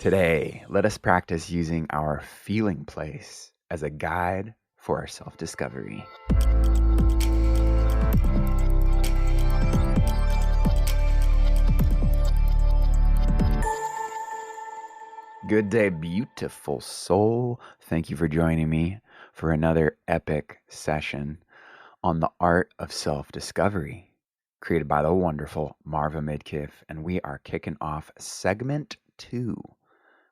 Today, let us practice using our feeling place as a guide for our self-discovery. Good day, beautiful soul. Thank you for joining me for another epic session on the art of self-discovery, created by the wonderful Marva Midkiff, and we are kicking off segment 2,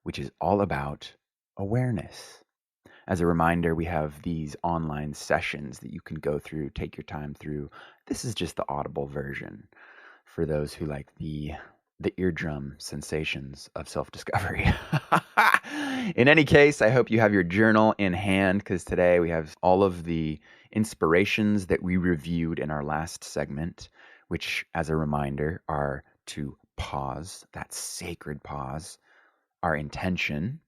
which is all about awareness. As a reminder, we have these online sessions that you can go through, take your time through. This is just the audible version for those who like the eardrum sensations of self-discovery. In any case, I hope you have your journal in hand because today we have all of the inspirations that we reviewed in our last segment, which, as a reminder, are to pause, that sacred pause, our intention.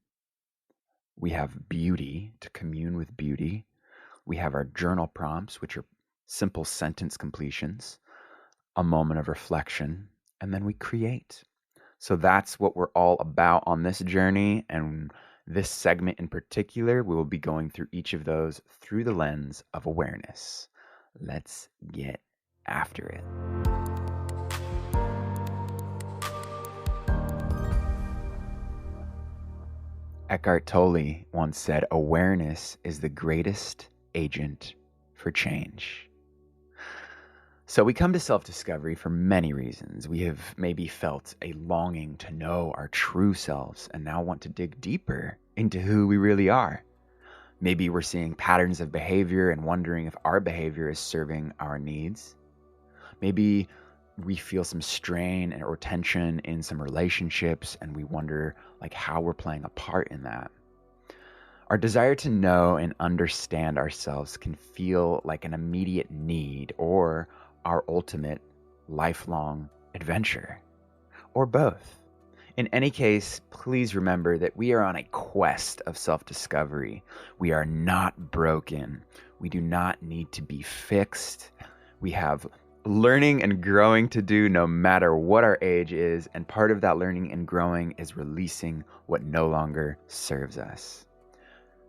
We have beauty, to commune with beauty. We have our journal prompts, which are simple sentence completions, a moment of reflection, and then we create. So that's what we're all about on this journey. And this segment in particular, we will be going through each of those through the lens of awareness. Let's get after it. Eckhart Tolle once said, awareness is the greatest agent for change. So we come to self-discovery for many reasons. We have maybe felt a longing to know our true selves and now want to dig deeper into who we really are. Maybe we're seeing patterns of behavior and wondering if our behavior is serving our needs. Maybe we feel some strain or tension in some relationships and we wonder how we're playing a part in that. Our desire to know and understand ourselves can feel like an immediate need or our ultimate lifelong adventure, or both. In any case, please remember that we are on a quest of self-discovery. We are not broken. We do not need to be fixed. We have learning and growing to do no matter what our age is, and part of that learning and growing is releasing what no longer serves us.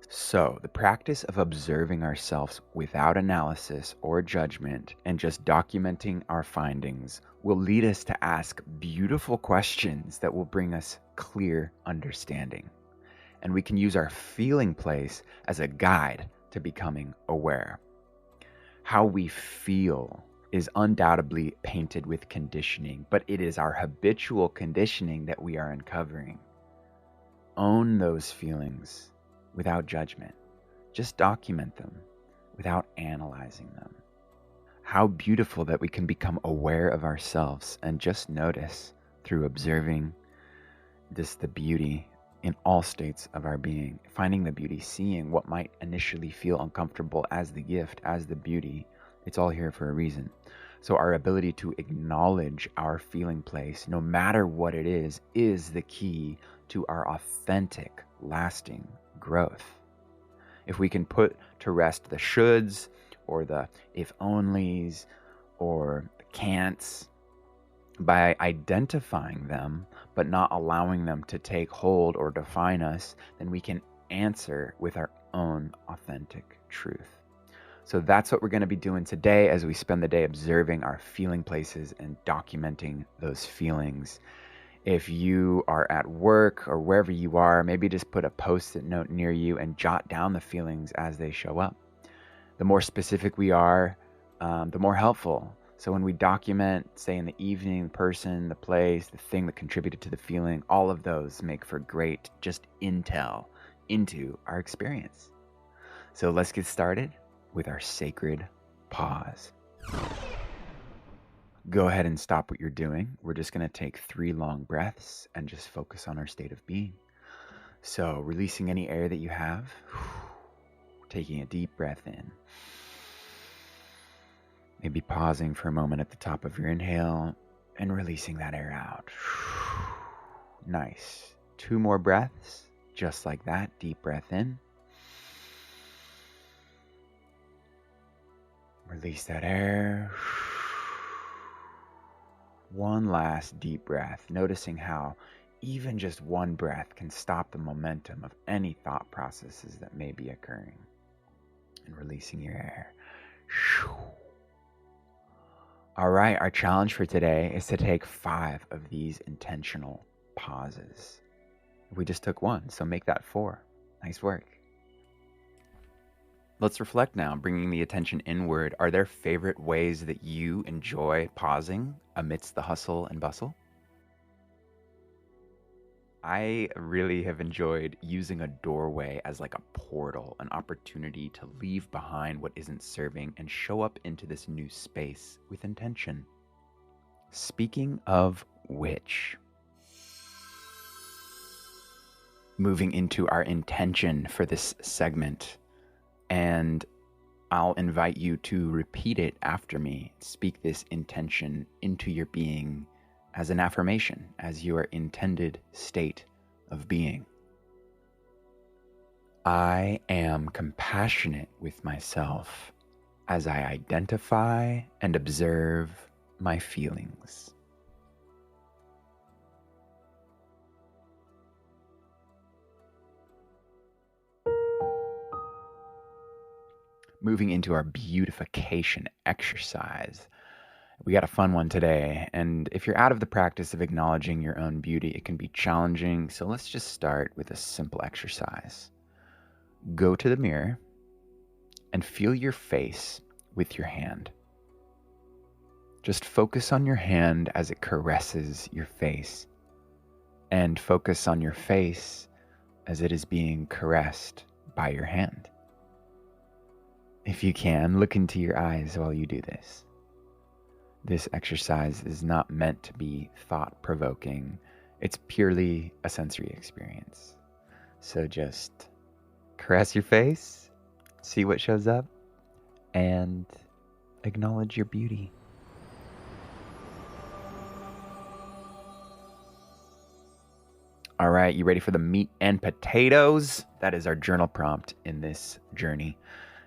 So, the practice of observing ourselves without analysis or judgment and just documenting our findings will lead us to ask beautiful questions that will bring us clear understanding. And we can use our feeling place as a guide to becoming aware. How we feel is undoubtedly painted with conditioning, but it is our habitual conditioning that we are uncovering. Own those feelings without judgment. Just document them without analyzing them. How beautiful that we can become aware of ourselves and just notice through observing the beauty in all states of our being, finding the beauty, seeing what might initially feel uncomfortable as the gift, as the beauty. It's all here for a reason. So our ability to acknowledge our feeling place, no matter what it is the key to our authentic, lasting growth. If we can put to rest the shoulds or the if onlys or the can'ts by identifying them but not allowing them to take hold or define us, then we can answer with our own authentic truth. So that's what we're going to be doing today as we spend the day observing our feeling places and documenting those feelings. If you are at work or wherever you are, maybe just put a post-it note near you and jot down the feelings as they show up. The more specific we are, the more helpful. So when we document, say in the evening, the person, the place, the thing that contributed to the feeling, all of those make for great just intel into our experience. So let's get started with our sacred pause. Go ahead and stop what you're doing. We're just going to take 3 long breaths and just focus on our state of being. So releasing any air that you have, taking a deep breath in. Maybe pausing for a moment at the top of your inhale and releasing that air out. Nice. 2 more breaths, just like that. Deep breath in. Release that air. One last deep breath, noticing how even just one breath can stop the momentum of any thought processes that may be occurring. And releasing your air. All right, our challenge for today is to take 5 of these intentional pauses. We just took 1, so make that 4. Nice work. Let's reflect now, bringing the attention inward. Are there favorite ways that you enjoy pausing amidst the hustle and bustle? I really have enjoyed using a doorway as like a portal, an opportunity to leave behind what isn't serving and show up into this new space with intention. Speaking of which, moving into our intention for this segment, and I'll invite you to repeat it after me. Speak this intention into your being as an affirmation, as your intended state of being. I am compassionate with myself as I identify and observe my feelings. Moving into our beautification exercise. We got a fun one today, and if you're out of the practice of acknowledging your own beauty, it can be challenging, so let's just start with a simple exercise. Go to the mirror and feel your face with your hand. Just focus on your hand as it caresses your face, and focus on your face as it is being caressed by your hand. If you can, look into your eyes while you do this. This exercise is not meant to be thought-provoking. It's purely a sensory experience. So just caress your face, see what shows up, and acknowledge your beauty. All right, you ready for the meat and potatoes? That is our journal prompt in this journey.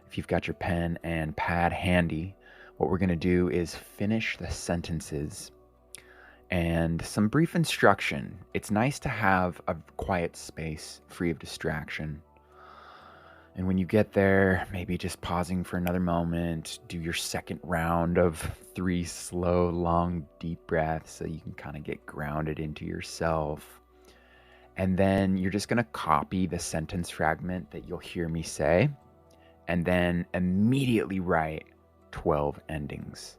If you've got your pen and pad handy, what we're going to do is finish the sentences and some brief instruction. It's nice to have a quiet space free of distraction. And when you get there, maybe just pausing for another moment, do your second round of 3 slow, long, deep breaths so you can kind of get grounded into yourself. And then you're just going to copy the sentence fragment that you'll hear me say, and then immediately write 12 endings.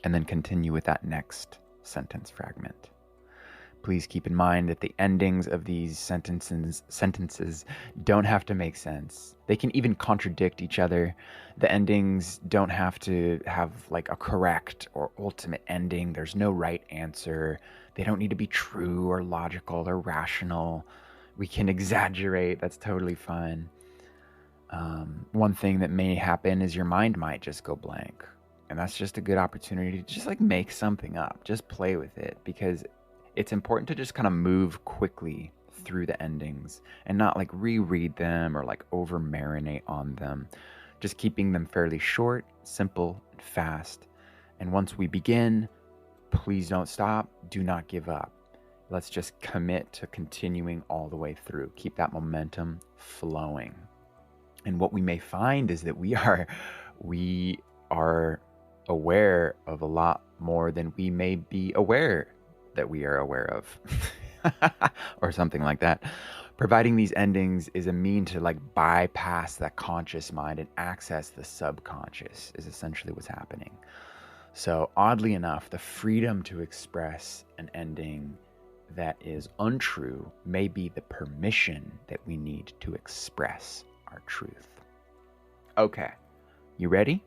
And then continue with that next sentence fragment. Please keep in mind that the endings of these sentences don't have to make sense. They can even contradict each other. The endings don't have to have like a correct or ultimate ending. There's no right answer. They don't need to be true or logical or rational. We can exaggerate. That's totally fine. One thing that may happen is your mind might just go blank. And that's just a good opportunity to just like make something up. Just play with it, because it's important to just kind of move quickly through the endings and not like reread them or like over marinate on them. Just keeping them fairly short, simple, and fast. And once we begin, please don't stop. Do not give up. Let's just commit to continuing all the way through. Keep that momentum flowing. And what we may find is that we are aware of a lot more than we may be aware that we are aware of, or something like that. Providing these endings is a mean to like bypass that conscious mind and access the subconscious is essentially what's happening. So oddly enough, the freedom to express an ending that is untrue may be the permission that we need to express our truth. Okay, you ready?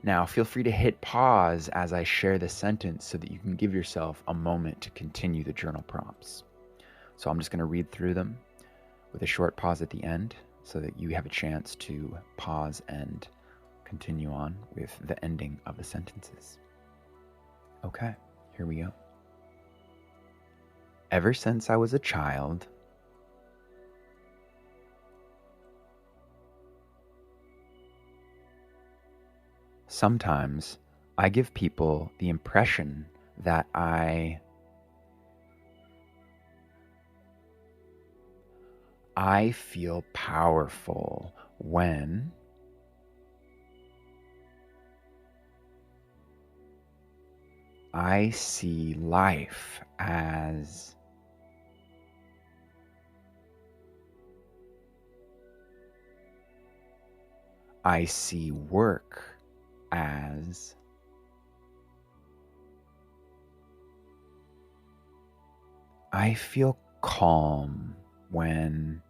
Now feel free to hit pause as I share the sentence so that you can give yourself a moment to continue the journal prompts. So I'm just going to read through them with a short pause at the end so that you have a chance to pause and continue on with the ending of the sentences. Okay, here we go. Ever since I was a child, sometimes I give people the impression that I I feel powerful when I see life as I see work as I feel calm when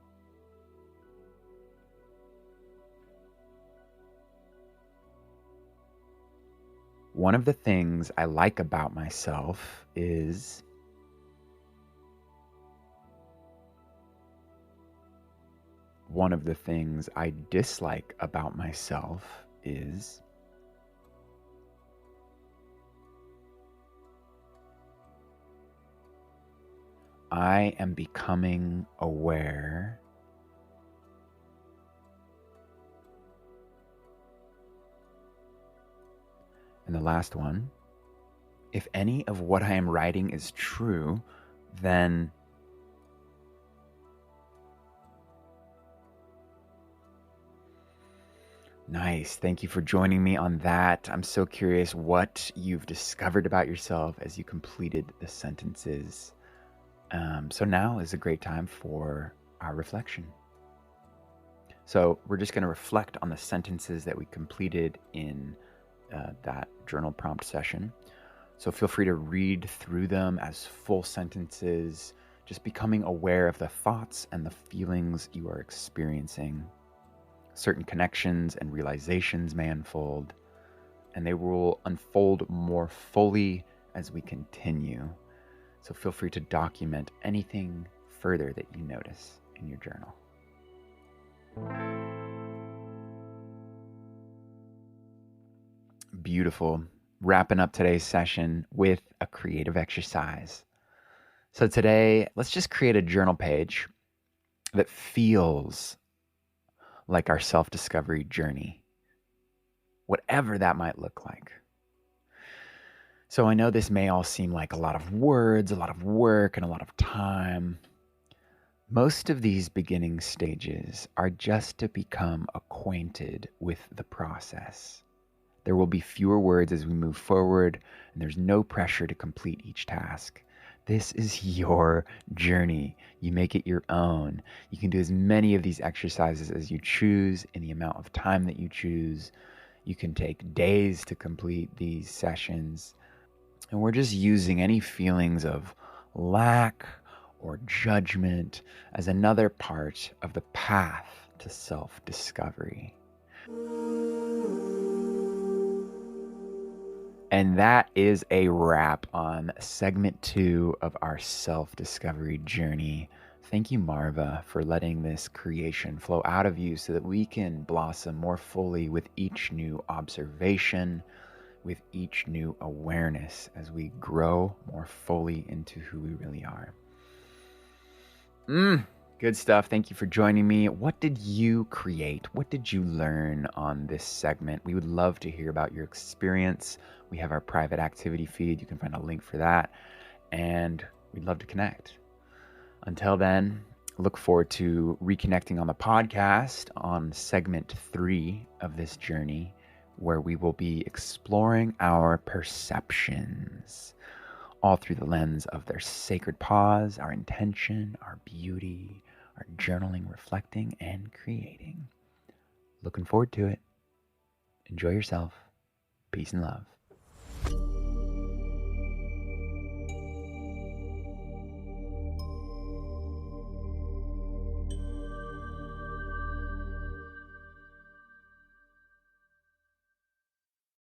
one of the things I like about myself is one of the things I dislike about myself is I am becoming aware and the last one, if any of what I am writing is true, then nice. Thank you for joining me on that. I'm so curious what you've discovered about yourself as you completed the sentences. So now is a great time for our reflection. So we're just going to reflect on the sentences that we completed in that journal prompt session. So feel free to read through them as full sentences, just becoming aware of the thoughts and the feelings you are experiencing. Certain connections and realizations may unfold, and they will unfold more fully as we continue. So feel free to document anything further that you notice in your journal. Beautiful. Wrapping up today's session with a creative exercise. So today, let's just create a journal page that feels like our self-discovery journey, whatever that might look like. So I know this may all seem like a lot of words, a lot of work, and a lot of time. Most of these beginning stages are just to become acquainted with the process. There will be fewer words as we move forward, and there's no pressure to complete each task. This is your journey. You make it your own. You can do as many of these exercises as you choose in the amount of time that you choose. You can take days to complete these sessions. And we're just using any feelings of lack or judgment as another part of the path to self-discovery. And that is a wrap on segment 2 of our self-discovery journey. Thank you, Marva, for letting this creation flow out of you so that we can blossom more fully with each new observation, with each new awareness as we grow more fully into who we really are. Good stuff. Thank you for joining me. What did you create? What did you learn on this segment? We would love to hear about your experience. We have our private activity feed. You can find a link for that. And we'd love to connect. Until then, look forward to reconnecting on the podcast on segment 3 of this journey, where we will be exploring our perceptions, all through the lens of their sacred pause, our intention, our beauty, our journaling, reflecting, and creating. Looking forward to it. Enjoy yourself. Peace and love.